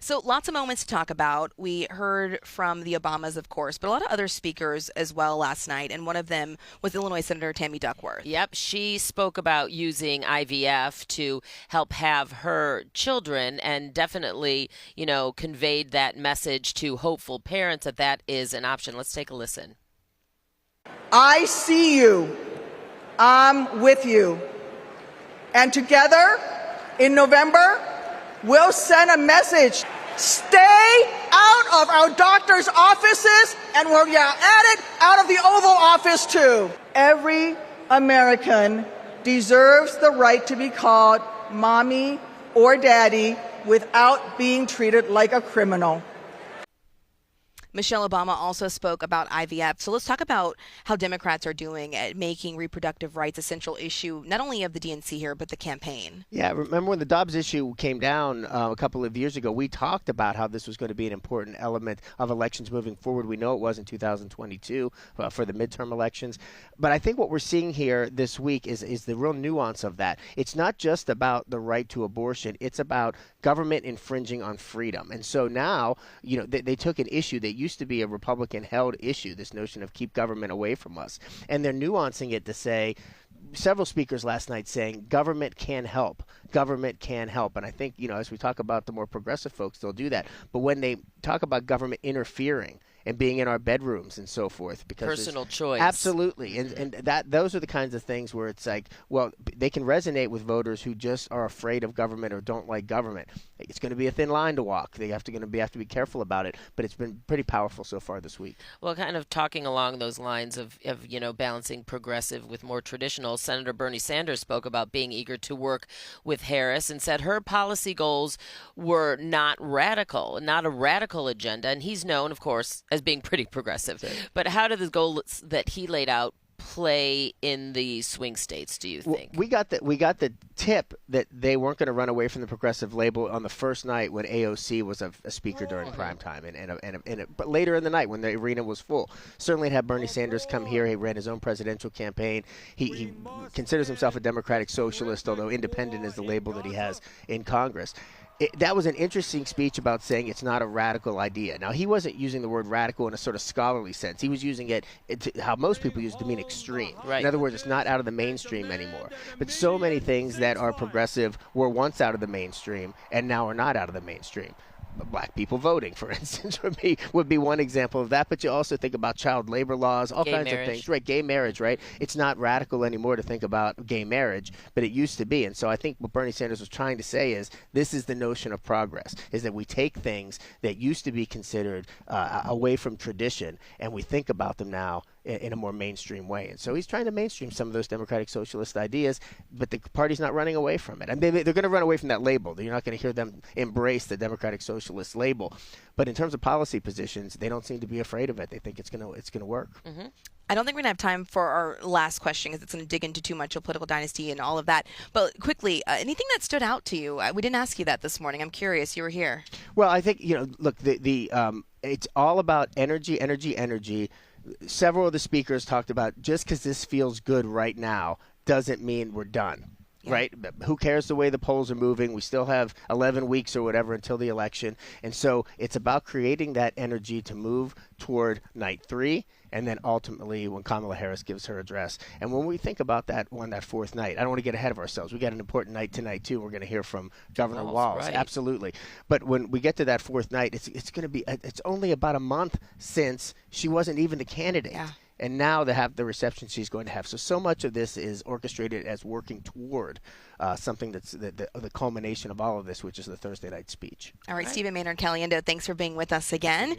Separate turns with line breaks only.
So lots of moments to talk about. We heard from the Obamas, of course, but a lot of other speakers as well last night, and one of them was Illinois Senator Tammy Duckworth.
Yep, she spoke about using IVF to help have her children and definitely, conveyed that message to hopeful parents that that is an option. Let's take a listen.
I see you. I'm with you. And together, in November, we'll send a message. Stay out of our doctors' offices, and we'll at it out of the Oval Office, too. Every American deserves the right to be called mommy or daddy without being treated like a criminal.
Michelle Obama also spoke about IVF. So let's talk about how Democrats are doing at making reproductive rights a central issue, not only of the DNC here, but the campaign.
Yeah, remember when the Dobbs issue came down a couple of years ago, we talked about how this was going to be an important element of elections moving forward. We know it was in 2022 for the midterm elections. But I think what we're seeing here this week is the real nuance of that. It's not just about the right to abortion. It's about government infringing on freedom. And so now, they took an issue that used to be a Republican-held issue, this notion of keep government away from us. And they're nuancing it to say, several speakers last night saying government can help. Government can help. And I think, as we talk about the more progressive folks, they'll do that. But when they talk about government interfering and being in our bedrooms and so forth, because
personal choice.
Absolutely. And those are the kinds of things where it's like, well, they can resonate with voters who just are afraid of government or don't like government. It's going to be a thin line to walk. They have to be careful about it, but it's been pretty powerful so far this week.
Well, kind of talking along those lines of balancing progressive with more traditional, Senator Bernie Sanders spoke about being eager to work with Harris and said her policy goals were not radical, not a radical agenda, and he's known, of course, as being pretty progressive.
Right.
But how do the goals that he laid out play in the swing states, do you think?
Well, we got the tip that they weren't going to run away from the progressive label on the first night when AOC was a speaker during prime time, but later in the night when the arena was full. Certainly had Bernie Sanders come here. He ran his own presidential campaign. He considers himself a democratic socialist, although independent is the label that he has in Congress. That was an interesting speech about saying it's not a radical idea. Now, he wasn't using the word radical in a sort of scholarly sense. He was using it to how most people use it, to mean extreme.
Right.
In other words, it's not out of the mainstream anymore. But so many things that are progressive were once out of the mainstream and now are not out of the mainstream. Black people voting, for instance, would be one example of that. But you also think about child labor laws, all kinds of things. Right, gay marriage, right? It's not radical anymore to think about gay marriage, but it used to be. And so I think what Bernie Sanders was trying to say is this is the notion of progress, is that we take things that used to be considered away from tradition, and we think about them now in a more mainstream way. And so he's trying to mainstream some of those democratic socialist ideas, but the party's not running away from it. And they're going to run away from that label. You're not going to hear them embrace the democratic socialist label. But in terms of policy positions, they don't seem to be afraid of it. They think it's going to work.
Mm-hmm. I don't think we're going to have time for our last question because it's going to dig into too much of political dynasty and all of that. But quickly, anything that stood out to you? We didn't ask you that this morning. I'm curious. You were here.
Well, I think, look, it's all about energy. Several of the speakers talked about just because this feels good right now doesn't mean we're done. Yeah. Right? Who cares the way the polls are moving? We still have 11 weeks or whatever until the election. And so it's about creating that energy to move toward night 3 and then ultimately when Kamala Harris gives her address. And when we think about that on that fourth night, I don't want to get ahead of ourselves. We got an important night tonight, too. We're going to hear from Governor Walz.
Right.
Absolutely. But when we get to that fourth night, it's going to be it's only about a month since she wasn't even the candidate.
Yeah.
And now they have the reception she's going to have. So much of this is orchestrated as working toward something that's the culmination of all of this, which is the Thursday night speech.
All right, Stephen Maynard, Caliendo, thanks for being with us again.